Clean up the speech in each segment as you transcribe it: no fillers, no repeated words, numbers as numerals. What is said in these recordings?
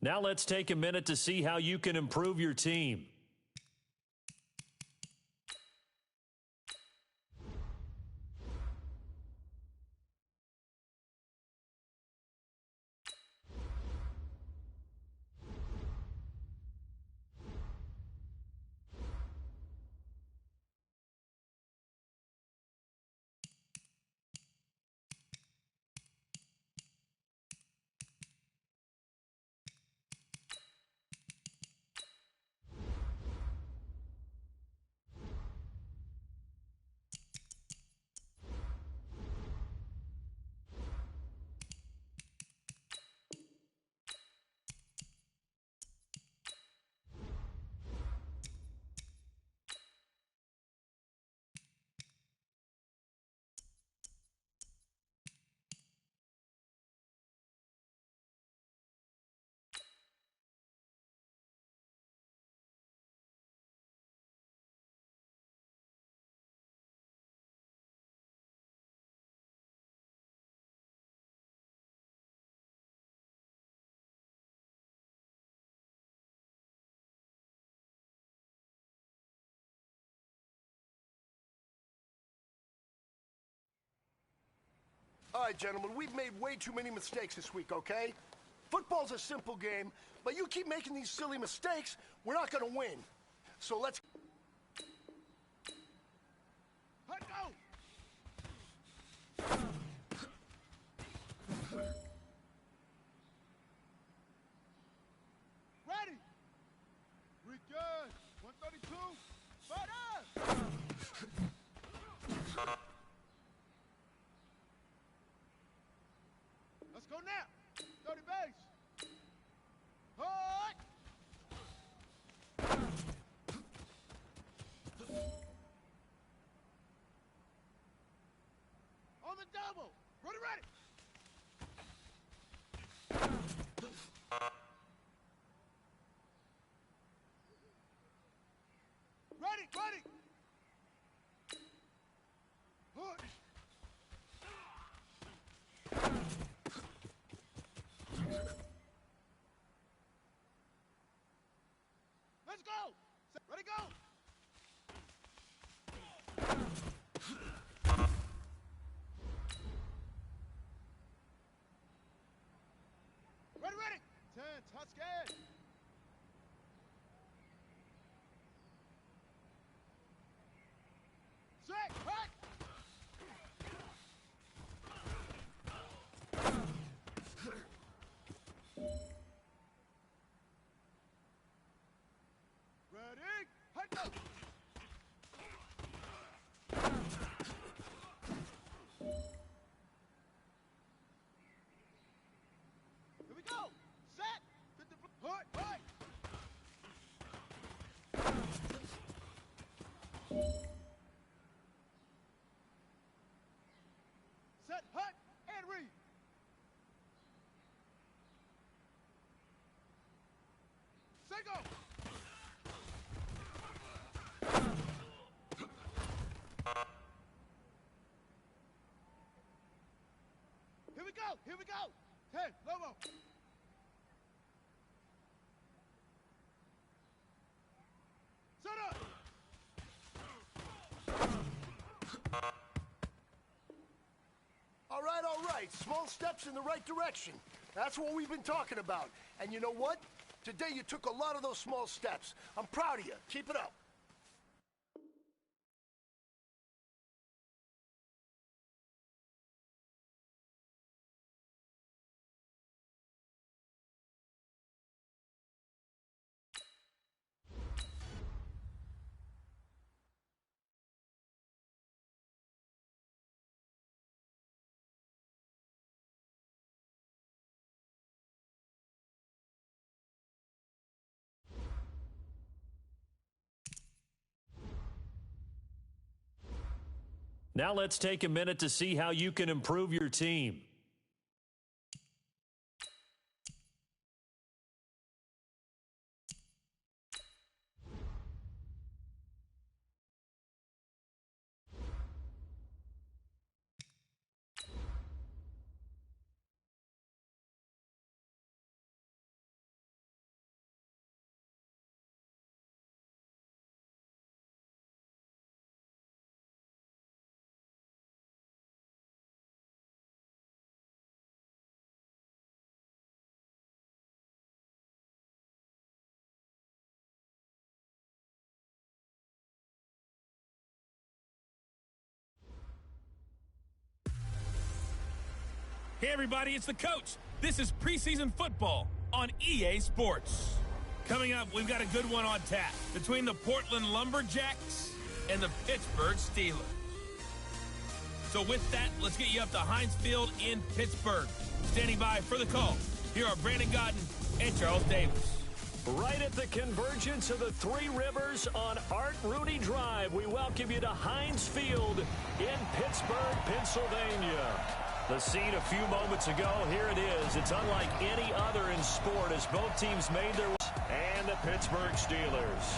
Now let's take a minute to see how you can improve your team. All right, gentlemen, we've made way too many mistakes this week, okay? Football's a simple game, but you keep making these silly mistakes, we're not gonna win. So let's... Let go! Ready! We good! 132! Fight up! Let's go now! 30 base! Hut! On the double! Ready, ready! Ready, ready! Hut! Let's go! Ready, go! Ready, ready! 10, touch scared! Set, hut! Ready, hut, go! Here we go! Set! Hut, hut! Set, hut, and read! Set, go! Here we go! Here we go! 10, Lobo! Set up! All right, small steps in the right direction. That's what we've been talking about. And you know what? Today you took a lot of those small steps. I'm proud of you. Keep it up. Now let's take a minute to see how you can improve your team. everybody, it's the coach. This is preseason football on EA Sports. Coming up, we've got a good one on tap between the Portland Lumberjacks and the Pittsburgh Steelers. So with that, let's get you up to Heinz Field in Pittsburgh. Standing by for the call, here are Brandon Godden and Charles Davis. Right at the convergence of the Three Rivers on Art Rooney Drive, we welcome you to Heinz Field in Pittsburgh, Pennsylvania. The scene a few moments ago, here it is. It's unlike any other in sport as both teams made their way. And the Pittsburgh Steelers.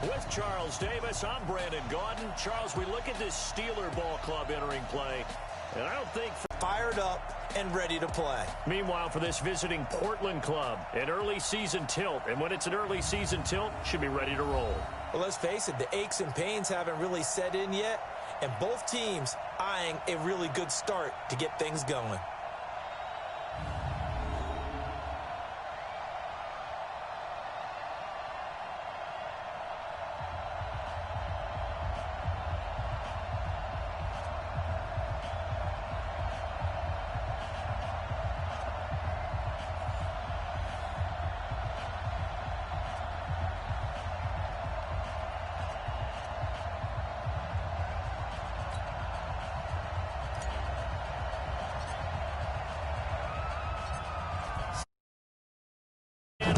With Charles Davis, I'm Brandon Gaudin. Charles, we look at this Steeler ball club entering play, and I don't think... Fired up and ready to play. Meanwhile, for this visiting Portland club, an early season tilt. And when it's an early season tilt, should be ready to roll. Well, let's face it, the aches and pains haven't really set in yet, and both teams eyeing a really good start to get things going.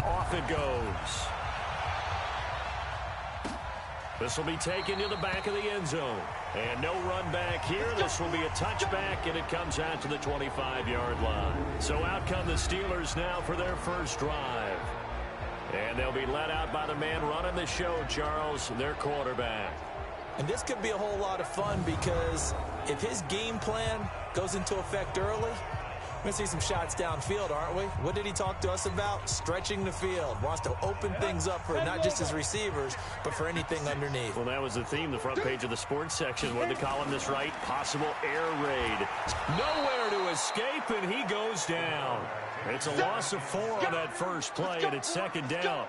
Off it goes. This will be taken to the back of the end zone. And no run back here. This will be a touchback, and it comes out to the 25-yard line. So out come the Steelers now for their first drive. And they'll be led out by the man running the show, Charles, their quarterback. And this could be a whole lot of fun because if his game plan goes into effect early, we're going to see some shots downfield, aren't we? What did he talk to us about? Stretching the field. Wants to open things up for not just his receivers, but for anything underneath. Well, that was the theme, the front page of the sports section. What did the columnist write? Possible air raid. Nowhere to escape, and he goes down. It's a loss of 4 on that first play, and it's second down.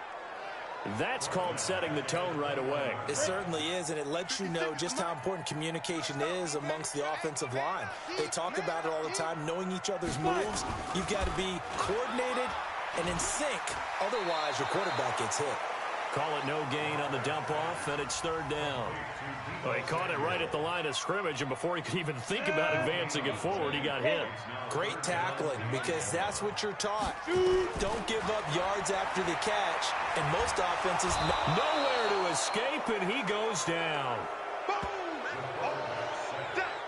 That's called setting the tone right away. It certainly is, and it lets you know just how important communication is amongst the offensive line. They talk about it all the time, knowing each other's moves. You've got to be coordinated and in sync. Otherwise, your quarterback gets hit. Call it no gain on the dump off, and it's third down. Well, he caught it right at the line of scrimmage, and before he could even think about advancing it forward, he got hit. Great tackling, because that's what you're taught. Don't give up yards after the catch, and most offenses... Nowhere to escape, and he goes down.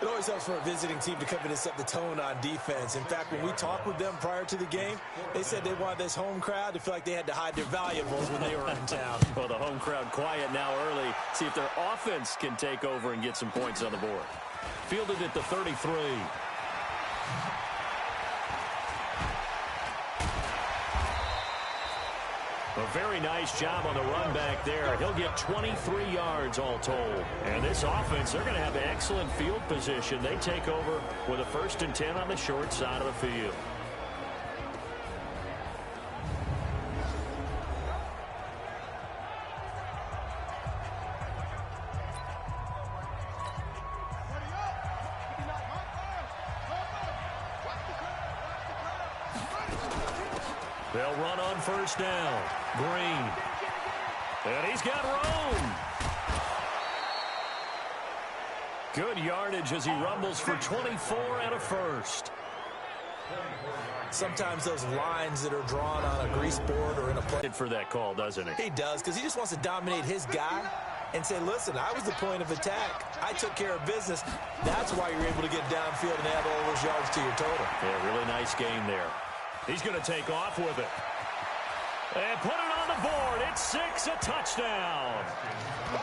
It always helps for a visiting team to come in and set the tone on defense. In fact, when we talked with them prior to the game, they said they wanted this home crowd to feel like they had to hide their valuables when they were in town. Well, the home crowd quiet now early. See if their offense can take over and get some points on the board. Fielded at the 33. A very nice job on the run back there. He'll get 23 yards all told. And this offense, they're going to have excellent field position. They take over with a 1st and 10 on the short side of the field. They'll run on first down. Green. And he's got room. Good yardage as he rumbles for 24 and a first. Sometimes those lines that are drawn on a grease board or in a play. For that call, doesn't he? He does, because he just wants to dominate his guy and say, listen, I was the point of attack. I took care of business. That's why you're able to get downfield and add all those yards to your total. Yeah, really nice game there. He's going to take off with it. And put it on the board. It's 6, a touchdown.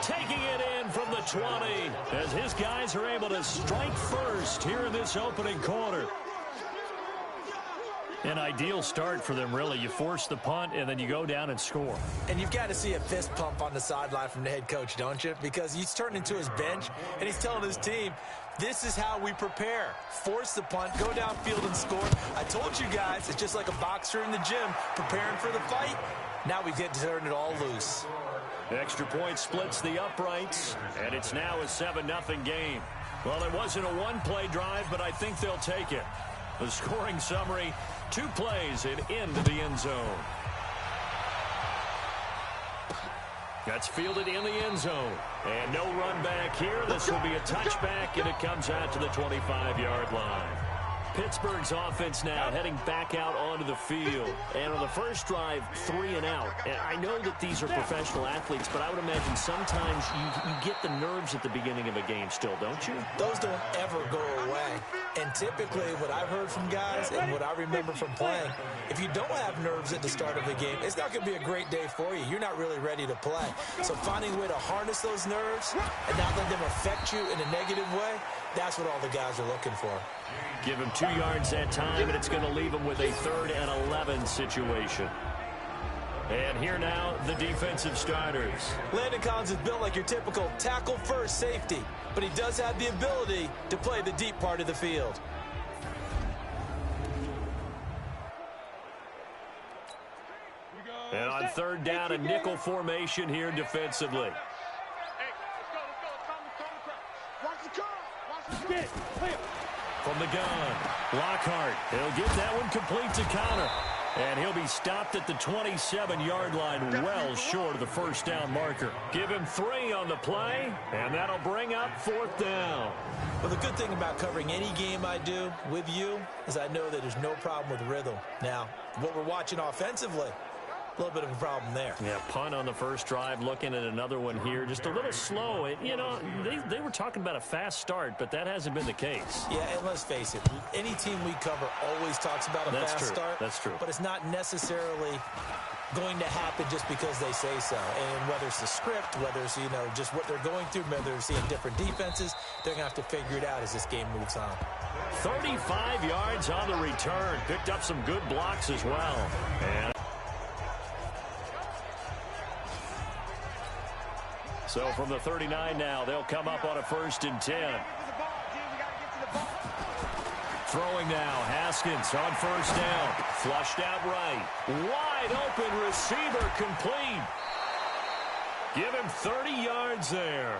Taking it in from the 20 as his guys are able to strike first here in this opening quarter. An ideal start for them, really. You force the punt, and then you go down and score. And you've got to see a fist pump on the sideline from the head coach, don't you? Because he's turned into his bench, and he's telling his team, this is how we prepare. Force the punt, go downfield and score. I told you guys, it's just like a boxer in the gym preparing for the fight. Now we get to turn it all loose. Extra point splits the uprights, and it's now a 7-0 game. Well, it wasn't a one-play drive, but I think they'll take it. The scoring summary, 2 plays and into the end zone. That's fielded in the end zone. And no run back here. This will be a touchback, and it comes out to the 25-yard line. Pittsburgh's offense now heading back out onto the field. And on the first drive, 3 and out. And I know that these are professional athletes, but I would imagine sometimes you get the nerves at the beginning of a game still, don't you? Those don't ever go away. And typically what I've heard from guys and what I remember from playing, if you don't have nerves at the start of the game, it's not going to be a great day for you. You're not really ready to play. So finding a way to harness those nerves and not let them affect you in a negative way, that's what all the guys are looking for. Give him 2 yards that time, and it's going to leave him with a 3rd and 11 situation. And here now, the defensive starters. Landon Collins is built like your typical tackle-first safety, but he does have the ability to play the deep part of the field. And on 3rd down, a nickel formation here defensively. From the gun, Lockhart. He'll get that one complete to Connor. And he'll be stopped at the 27-yard line, well short of the first down marker. Give him 3 on the play, and that'll bring up 4th down. Well, the good thing about covering any game I do with you is I know that there's no problem with rhythm. Now, what we're watching offensively, a little bit of a problem there. Yeah, punt on the first drive, looking at another one here. Just a little slow. You know, they were talking about a fast start, but that hasn't been the case. Yeah, and let's face it, any team we cover always talks about a fast start. That's true. But it's not necessarily going to happen just because they say so. And whether it's the script, whether it's, you know, just what they're going through, whether they're seeing different defenses, they're going to have to figure it out as this game moves on. 35 yards on the return. Picked up some good blocks as well. And so from the 39 now, they'll come up on a 1st and 10. Throwing now, Haskins on 1st down. Flushed out right. Wide open receiver complete. Give him 30 yards there.